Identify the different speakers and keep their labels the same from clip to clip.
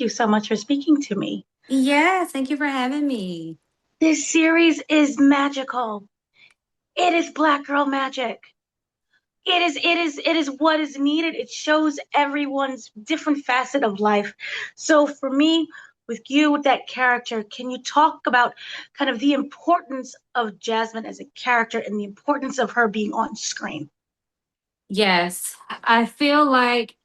Speaker 1: you so much for speaking to me.
Speaker 2: Yes, thank you for having me.
Speaker 1: This series is magical. It is Black Girl Magic. It is what is needed. It shows everyone's different facet of life. So for me, with you, with that character, can you talk about kind of the importance of Jasmine as a character and the importance of her being on screen?
Speaker 2: Yes, I feel like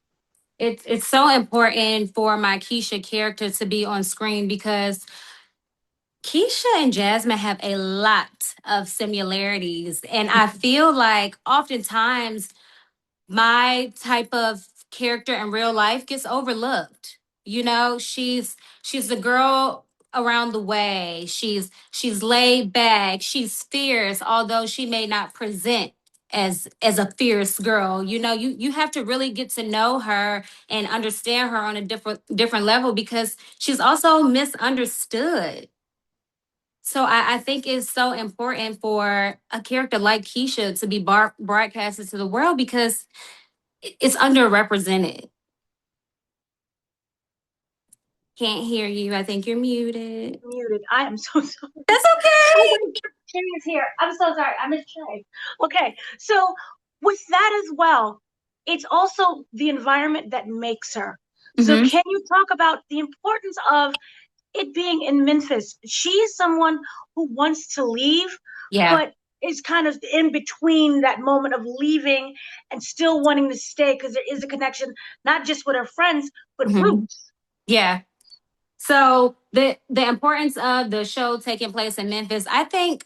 Speaker 2: it's so important for my Keisha character to be on screen because Keisha and Jasmine have a lot of similarities. And I feel like oftentimes my type of character in real life gets overlooked. She's the girl around the way. She's laid back, she's fierce, although she may not present as a fierce girl. You have to really get to know her and understand her on a different level because she's also misunderstood. So I think it's so important for a character like Keisha to be broadcasted to the world because it's underrepresented. Can't hear you. I think you're muted.
Speaker 1: Muted. I am so sorry.
Speaker 2: That's
Speaker 1: Oh
Speaker 2: okay.
Speaker 1: my God, Shay is here. I'm so sorry. I missed Shay. Okay, so with that as well, it's also the environment that makes her. So
Speaker 2: Hmm.
Speaker 1: can you talk about the importance of it being in Memphis? She is someone who wants to leave,
Speaker 2: Yeah.
Speaker 1: but is kind of in between that moment of leaving and still wanting to stay because there is a connection, not just with her friends, but
Speaker 2: Hmm.
Speaker 1: roots.
Speaker 2: Yeah. So the importance of the show taking place in Memphis, I think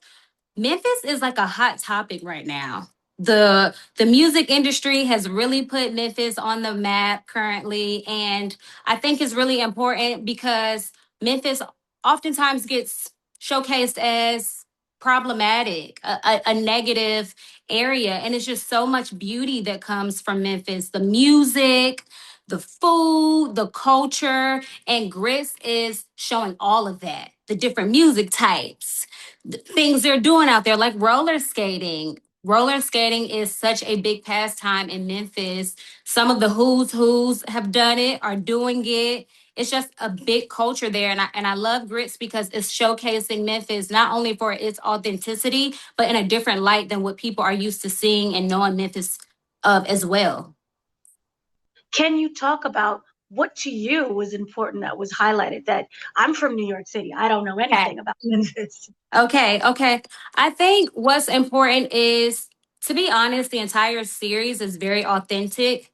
Speaker 2: Memphis is like a hot topic right now. The music industry has really put Memphis on the map currently, and I think it's really important because Memphis oftentimes gets showcased as problematic, a negative area, and it's just so much beauty that comes from Memphis. The music, the food, the culture, and Grits is showing all of that. The different music types, things they're doing out there, like roller skating. Roller skating is such a big pastime in Memphis. Some of the who's have done it, are doing it. It's just a big culture there, and I love Grits because it's showcasing Memphis not only for its authenticity, but in a different light than what people are used to seeing and knowing Memphis of as well.
Speaker 1: Can you talk about what to you was important that was highlighted? That I'm from New York City. I don't know
Speaker 2: Okay.
Speaker 1: anything about Memphis.
Speaker 2: Okay. I think what's important is, to be honest, the entire series is very authentic.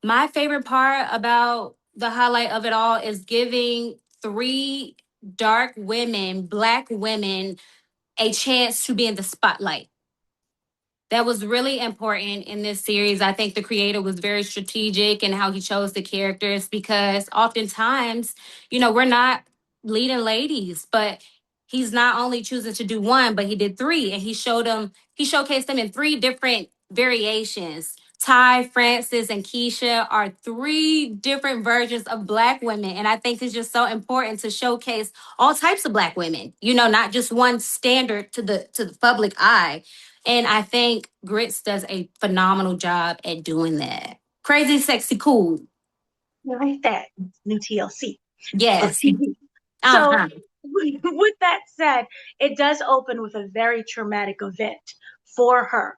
Speaker 2: My favorite part about the highlight of it all is giving three dark women, Black women, a chance to be in the spotlight. That was really important in this series. I think the creator was very strategic in how he chose the characters because oftentimes, we're not leading ladies, but he's not only choosing to do one, but he did three and he showcased them in three different variations. Ty, Francis, and Keisha are three different versions of Black women. And I think it's just so important to showcase all types of Black women, not just one standard to the public eye. And I think Grits does a phenomenal job at doing that. Crazy, sexy, cool.
Speaker 1: Like that new TLC of
Speaker 2: Yes.
Speaker 1: TV. So,
Speaker 2: Uh-huh.
Speaker 1: with that said, it does open with a very traumatic event for her.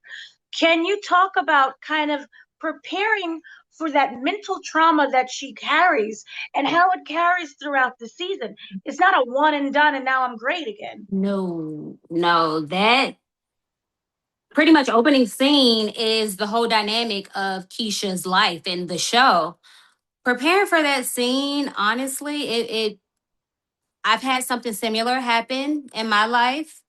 Speaker 1: Can you talk about kind of preparing for that mental trauma that she carries and how it carries throughout the season? It's not a one and done and now I'm great again.
Speaker 2: No. That pretty much opening scene is the whole dynamic of Keisha's life in the show. Preparing for that scene, honestly, it I've had something similar happen in my life.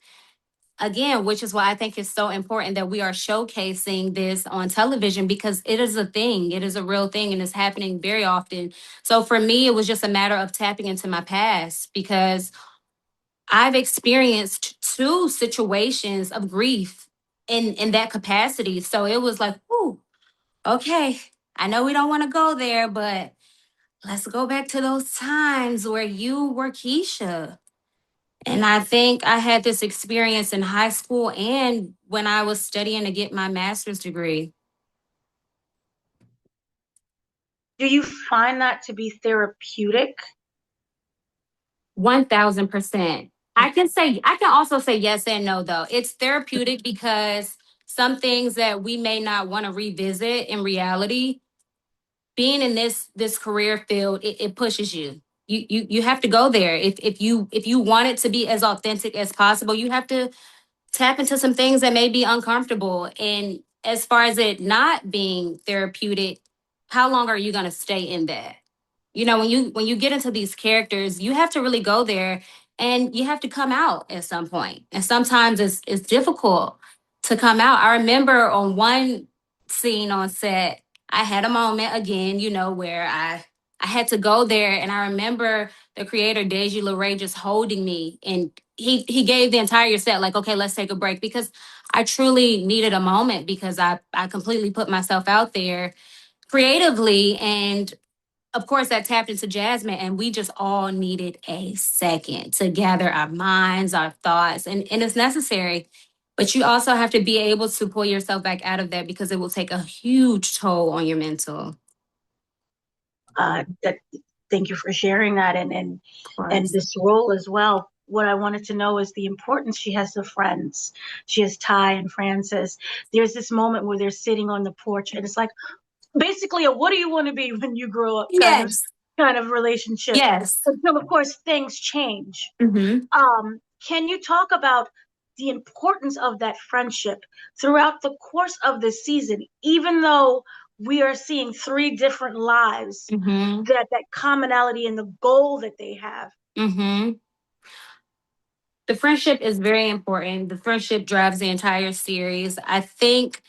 Speaker 2: Again, which is why I think it's so important that we are showcasing this on television because it is a thing. It is a real thing and it's happening very often. So for me, it was just a matter of tapping into my past because I've experienced two situations of grief in that capacity. So it was like, ooh, okay. I know we don't want to go there, but let's go back to those times where you were Keisha. And I think I had this experience in high school and when I was studying to get my master's degree.
Speaker 1: Do you find that to be therapeutic?
Speaker 2: 1000%. I can also say yes and no though. It's therapeutic because some things that we may not want to revisit in reality, being in this career field, it pushes you. You have to go there. If you want it to be as authentic as possible, you have to tap into some things that may be uncomfortable. And as far as it not being therapeutic, how long are you going to stay in that? When you get into these characters, you have to really go there, and you have to come out at some point. And sometimes it's difficult to come out. I remember on one scene on set, I had a moment again, where I had to go there, and I remember the creator Deji LeRae just holding me, and he gave the entire set like, okay, let's take a break, because I truly needed a moment, because I completely put myself out there creatively. And of course, that tapped into Jasmine, and we just all needed a second to gather our minds, our thoughts, and it's necessary. But you also have to be able to pull yourself back out of that, because it will take a huge toll on your mental.
Speaker 1: That thank you for sharing that,
Speaker 2: Of
Speaker 1: and
Speaker 2: course.
Speaker 1: this role as well. What I wanted to know is the importance she has of friends. She has Ty and Francis. There's this moment where they're sitting on the porch, and it's like basically a "what do you want to be when you grow up"
Speaker 2: Yes.
Speaker 1: kind of relationship.
Speaker 2: Yes.
Speaker 1: Until of course things change.
Speaker 2: Mm-hmm.
Speaker 1: Can you talk about the importance of that friendship throughout the course of the season, even though we are seeing three different lives,
Speaker 2: Mm-hmm.
Speaker 1: that commonality and the goal that they have?
Speaker 2: Mm-hmm. The friendship is very important. The friendship drives the entire series. I think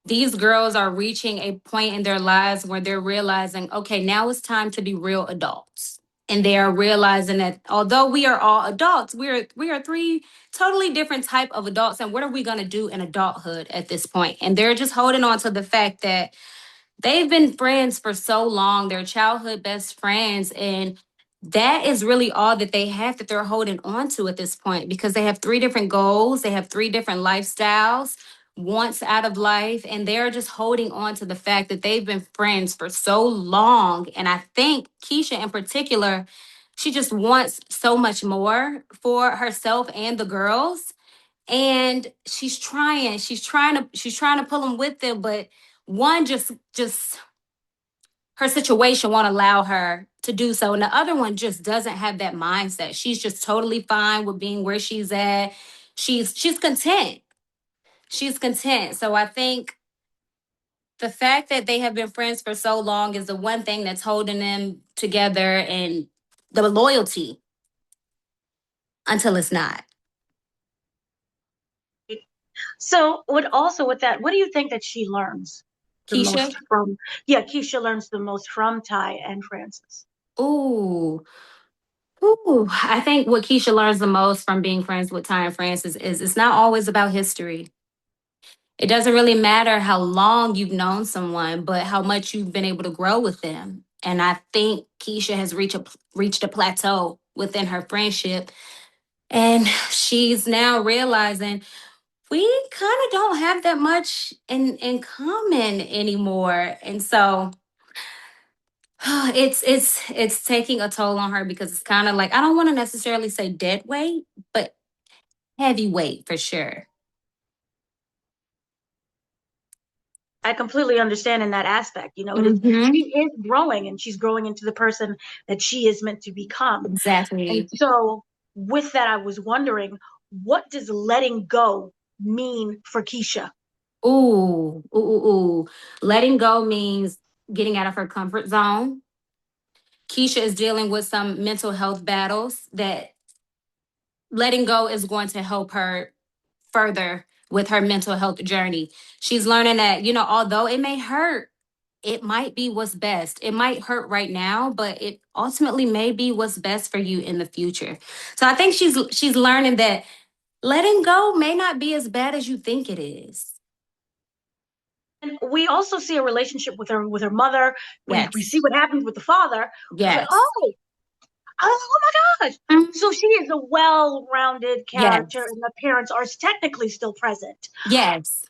Speaker 2: these girls are reaching a point in their lives where they're realizing, okay, now it's time to be real adults. And they are realizing that although we are all adults, we are three totally different type of adults. And what are we going to do in adulthood at this point? And they're just holding on to the fact that they've been friends for so long, they're childhood best friends. And that is really all that they have, that they're holding on to at this point, because they have three different goals, they have three different lifestyles, wants out of life, and they're just holding on to the fact that they've been friends for so long. And I think Keisha in particular, she just wants so much more for herself and the girls. And she's trying to pull them with them, but one just her situation won't allow her to do so, and the other one just doesn't have that mindset. She's just totally fine with being where she's at. She's content. She's content. So I think the fact that they have been friends for so long is the one thing that's holding them together, and the loyalty until it's not.
Speaker 1: So, with that, what do you think that she learns the
Speaker 2: Keisha.
Speaker 1: most from? Yeah, Keisha learns the most from Ty and Francis.
Speaker 2: Ooh. Ooh, I think what Keisha learns the most from being friends with Ty and Francis is it's not always about history. It doesn't really matter how long you've known someone, but how much you've been able to grow with them. And I think Keisha has reached a plateau within her friendship, and she's now realizing we kind of don't have that much in common anymore. And so it's taking a toll on her, because it's kind of like, I don't want to necessarily say dead weight, but heavy weight for sure.
Speaker 1: I completely understand in that aspect. It is she
Speaker 2: Mm-hmm.
Speaker 1: is growing, and she's growing into the person that she is meant to become. And
Speaker 2: Exactly.
Speaker 1: so, with that, I was wondering, what does letting go mean for Keisha?
Speaker 2: Ooh. Letting go means getting out of her comfort zone. Keisha is dealing with some mental health battles that letting go is going to help her further with her mental health journey. She's learning that, although it may hurt, it might be what's best. It might hurt right now, but it ultimately may be what's best for you in the future. So I think she's learning that letting go may not be as bad as you think it is.
Speaker 1: And we also see a relationship with her mother. We see
Speaker 2: Yes.
Speaker 1: what happens with the father. It's like,
Speaker 2: Yes.
Speaker 1: oh my gosh.
Speaker 2: Mhm.
Speaker 1: So she is a well-rounded character,
Speaker 2: Yes.
Speaker 1: and the parents are technically still present.
Speaker 2: Yes.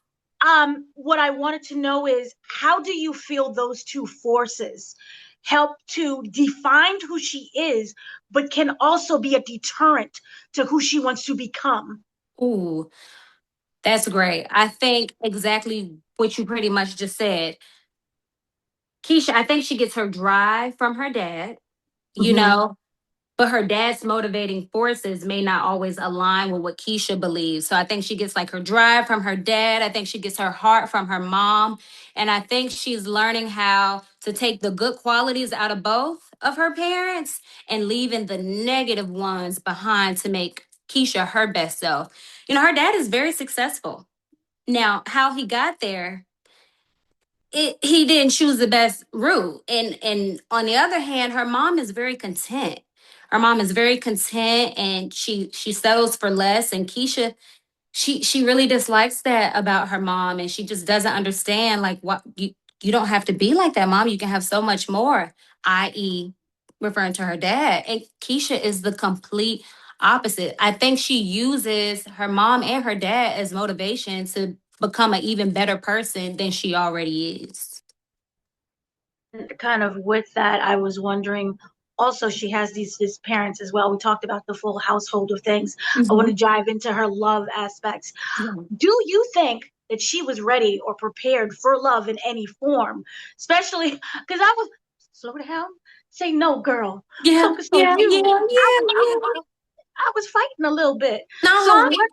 Speaker 1: What I wanted to know is how do you feel those two forces help to define who she is, but can also be a deterrent to who she wants to become?
Speaker 2: Ooh, that's great. I think exactly what you pretty much just said. Keisha, I think she gets her drive from her dad, you
Speaker 1: Mm-hmm.
Speaker 2: know, but her dad's motivating forces may not always align with what Keisha believes. So I think she gets like her drive from her dad. I think she gets her heart from her mom. And I think she's learning how to take the good qualities out of both of her parents and leaving the negative ones behind to make Keisha her best self. Her dad is very successful. Now, how he got there, he didn't choose the best route. And on the other hand, her mom is very content. Her mom is very content and she settles for less. And Keisha, she really dislikes that about her mom, and she just doesn't understand like what you don't have to be like that, mom. You can have so much more, i.e., referring to her dad. And Keisha is the complete opposite. I think she uses her mom and her dad as motivation to become an even better person than she already is.
Speaker 1: Kind of with that, I was wondering also she has these parents as well. We talked about the full household of things. I want to
Speaker 2: Mhm.
Speaker 1: dive into her love aspects.
Speaker 2: Yeah.
Speaker 1: Do you think that she was ready or prepared for love in any form? Especially because I was slow down, say no, girl.
Speaker 2: Yeah,
Speaker 1: Focus on
Speaker 2: yeah,
Speaker 1: you.
Speaker 2: yeah, yeah, yeah.
Speaker 1: I was fighting a little bit. So
Speaker 2: Uh-huh.
Speaker 1: what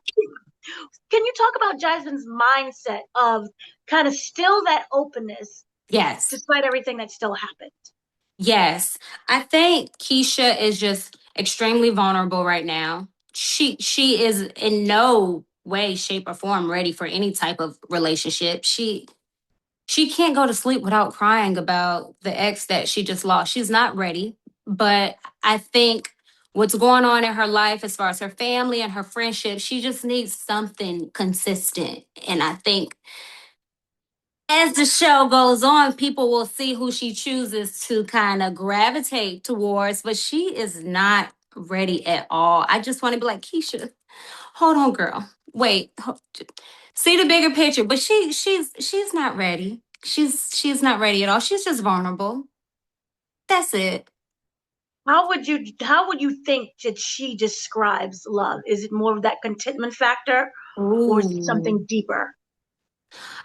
Speaker 1: can you talk about Jasmine's mindset of kind of still that openness
Speaker 2: Yes.
Speaker 1: despite everything that still happened?
Speaker 2: Yes. I think Keisha is just extremely vulnerable right now. She is in no way, shape, or form ready for any type of relationship. She can't go to sleep without crying about the ex that she just lost. She's not ready. But I think what's going on in her life as far as her family and her friendship, she just needs something consistent. And I think as the show goes on, people will see who she chooses to kind of gravitate towards, but she is not ready at all. I just want to be like, Keisha, hold on, girl. Wait, see the bigger picture. But she's not ready. She's not ready at all. She's just vulnerable. That's it.
Speaker 1: How would you think that she describes love? Is it more of that contentment factor or is it
Speaker 2: Ooh.
Speaker 1: something deeper?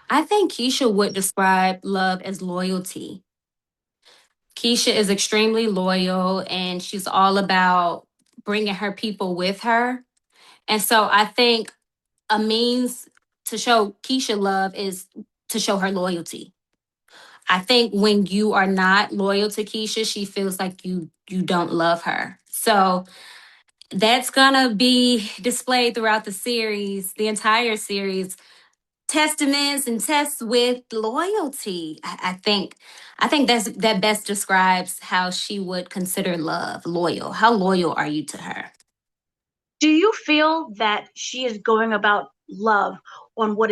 Speaker 2: I think Keisha would describe love as loyalty. Keisha is extremely loyal and she's all about bringing her people with her. And so I think a means to show Keisha love is to show her loyalty. I think when you are not loyal to Keisha, she feels like you don't love her. So that's gonna be displayed throughout the series, the entire series. Testaments and tests with loyalty. I think that best describes how she would consider love loyal. How loyal are you to her?
Speaker 1: Do you feel that she is going about love on what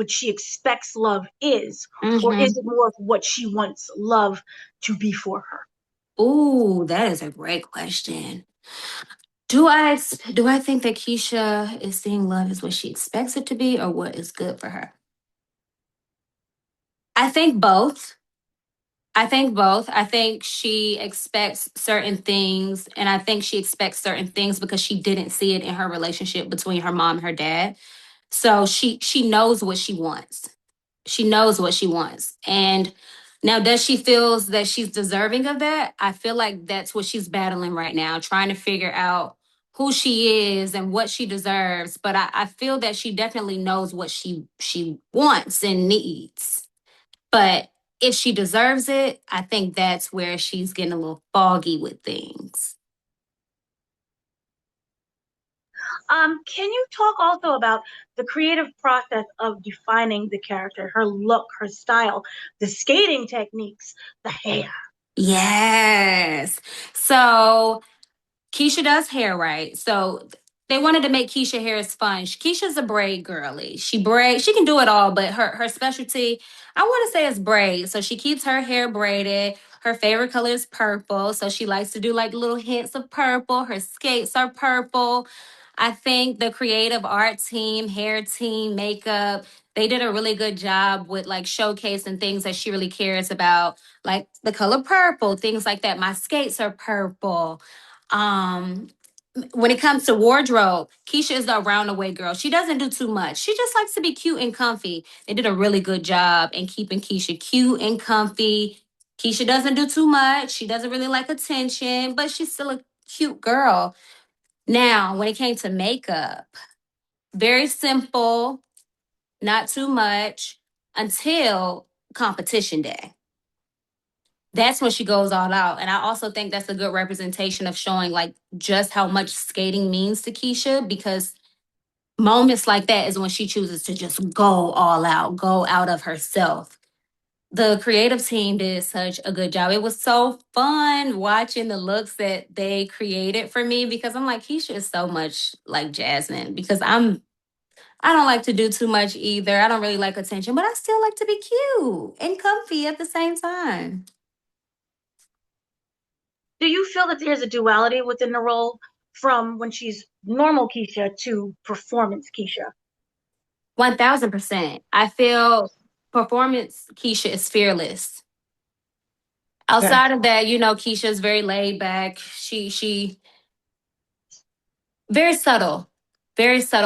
Speaker 1: she expects love is, or is
Speaker 2: Mm-hmm.
Speaker 1: it more of what she wants love to be for her?
Speaker 2: Ooh, that is a great question. Do I think that Keisha is seeing love as what she expects it to be or what is good for her? I think both. I think both. I think she expects certain things, and I think she expects certain things because she didn't see it in her relationship between her mom and her dad. So she knows what she wants. She knows what she wants. And now does she feels that she's deserving of that? I feel like that's what she's battling right now, trying to figure out who she is and what she deserves. But I feel that she definitely knows what she wants and needs. But if she deserves it, I think that's where she's getting a little foggy with things.
Speaker 1: Can you talk also about the creative process of defining the character, her look, her style, the skating techniques, the hair?
Speaker 2: Yes. So Keisha does hair right. So they wanted to make Keisha hair as fun. Keisha's a braid girly. She can do it all, but her specialty, I want to say, is braid. So she keeps her hair braided. Her favorite color is purple. So she likes to do like little hints of purple. Her skates are purple. I think the creative art team, hair team, makeup, they did a really good job with like showcasing things that she really cares about, like the color purple, things like that. My skates are purple. Um, when it comes to wardrobe, Keisha is the around the way girl. She doesn't do too much. She just likes to be cute and comfy. They did a really good job in keeping Keisha cute and comfy. Keisha doesn't do too much. She doesn't really like attention, but she's still a cute girl. Now, when it came to makeup, very simple, not too much until competition day. That's when she goes all out. And I also think that's a good representation of showing like just how much skating means to Keisha, because moments like that is when she chooses to just go all out, go out of herself. The creative team did such a good job. It was so fun watching the looks that they created for me, because I'm like, Keisha is so much like Jasmine, because I don't like to do too much either. I don't really like attention, but I still like to be cute and comfy at the same time.
Speaker 1: Do you feel that there's a duality within the role from when she's normal Keisha to performance Keisha?
Speaker 2: 1000%. I feel performance Keisha is fearless.
Speaker 1: Okay.
Speaker 2: Outside of that, Keisha is very laid back. She very subtle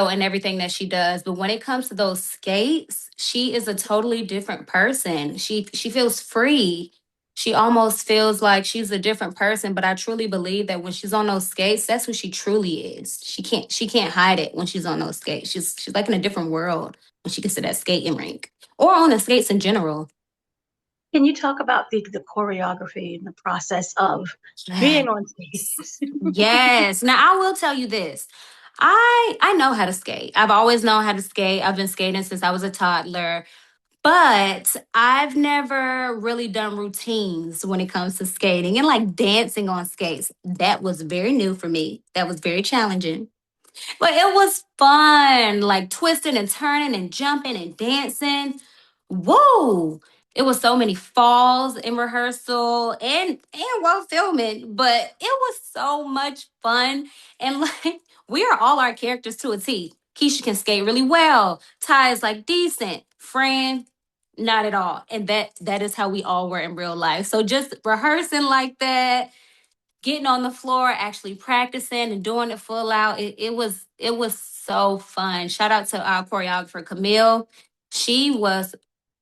Speaker 2: in everything that she does. But when it comes to those skates, she is a totally different person. She feels free. She almost feels like she's a different person. But I truly believe that when she's on those skates, that's who she truly is. She can't hide it when she's on those skates. She's like in a different world when she gets to that skating rink or on the skates in general.
Speaker 1: Can you talk about the choreography and the process of being
Speaker 2: Yes.
Speaker 1: on stage?
Speaker 2: Yes. Now I will tell you this. I know how to skate. I've always known how to skate. I've been skating since I was a toddler, but I've never really done routines when it comes to skating and like dancing on skates. That was very new for me. That was very challenging. But it was fun, like twisting and turning and jumping and dancing. Whoa! It was so many falls in rehearsal and while filming, but it was so much fun. And like we are all our characters to a T. Keisha can skate really well. Ty is like decent. Fran, not at all. And that is how we all were in real life. So just rehearsing like that, getting on the floor, actually practicing and doing it full out. It was so fun. Shout out to our choreographer Camille. She was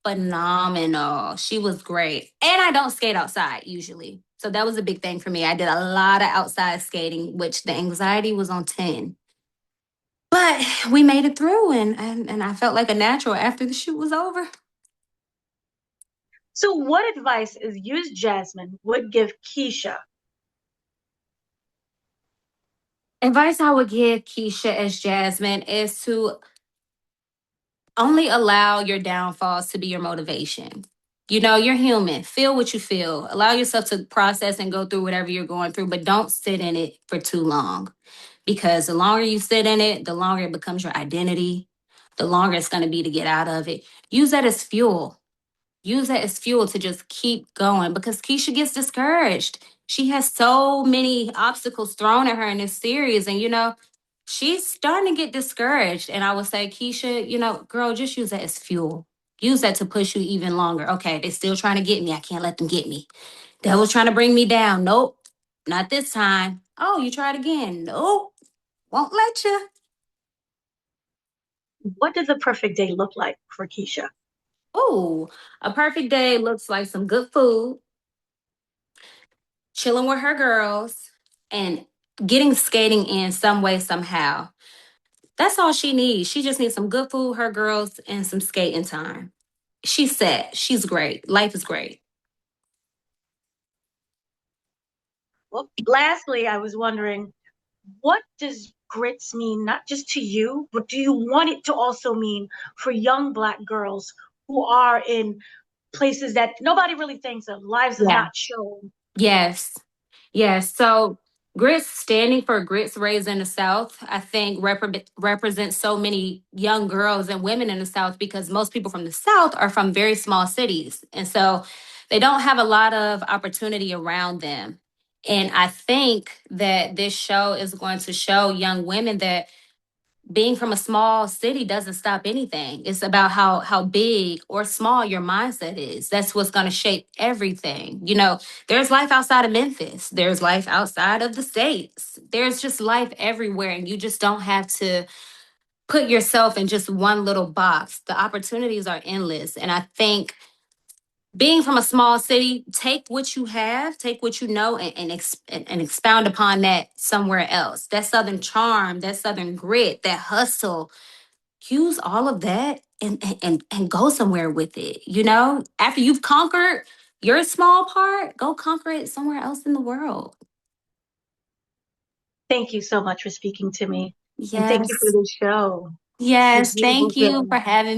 Speaker 2: phenomenal. She was great. And I don't skate outside usually. So that was a big thing for me. I did a lot of outside skating, which the anxiety was on 10. But we made it through and I felt like a natural after the shoot was over.
Speaker 1: So, what advice is you, Jasmine, would give Keisha?
Speaker 2: Advice I would give Keisha as Jasmine is to only allow your downfalls to be your motivation. You're human. Feel what you feel. Allow yourself to process and go through whatever you're going through, but don't sit in it for too long. Because the longer you sit in it, the longer it becomes your identity, the longer it's going to be to get out of it. Use that as fuel. Use that as fuel to just keep going, because Keisha gets discouraged. She has so many obstacles thrown at her in this series. And, she's starting to get discouraged. And I would say, Keisha, girl, just use that as fuel. Use that to push you even longer. Okay, they're still trying to get me. I can't let them get me. Devil's trying to bring me down. Nope, not this time. Oh, you tried again. Nope, won't let you.
Speaker 1: What does a perfect day look like for Keisha?
Speaker 2: Oh, a perfect day looks like some good food, chilling with her girls, and getting skating in some way, somehow. That's all she needs. She just needs some good food, her girls, and some skating time. She's set. She's great. Life is great.
Speaker 1: Well, lastly, I was wondering, what does grits mean, not just to you, but do you want it to also mean for young Black girls who are in places that nobody really thinks of, lives is
Speaker 2: Yeah.
Speaker 1: not shown?
Speaker 2: Yes. Yes. So grits, standing for grits raised in the South, I think represents so many young girls and women in the South, because most people from the South are from very small cities. And so they don't have a lot of opportunity around them. And I think that this show is going to show young women that being from a small city doesn't stop anything. It's about how big or small your mindset is. That's what's going to shape everything. You know, there's life outside of Memphis. There's life outside of the states. There's just life everywhere, and you just don't have to put yourself in just one little box. The opportunities are endless, and I think being from a small city, take what you have, take what you know, and expound upon that somewhere else. That Southern charm, that Southern grit, that hustle, use all of that and go somewhere with it. You know, after you've conquered your small part, go conquer it somewhere else in the world.
Speaker 1: Thank you so much for speaking to me. And thank you for
Speaker 2: Yes.
Speaker 1: this show. It's a
Speaker 2: Yes.
Speaker 1: beautiful
Speaker 2: Thank you for
Speaker 1: thing.
Speaker 2: having me.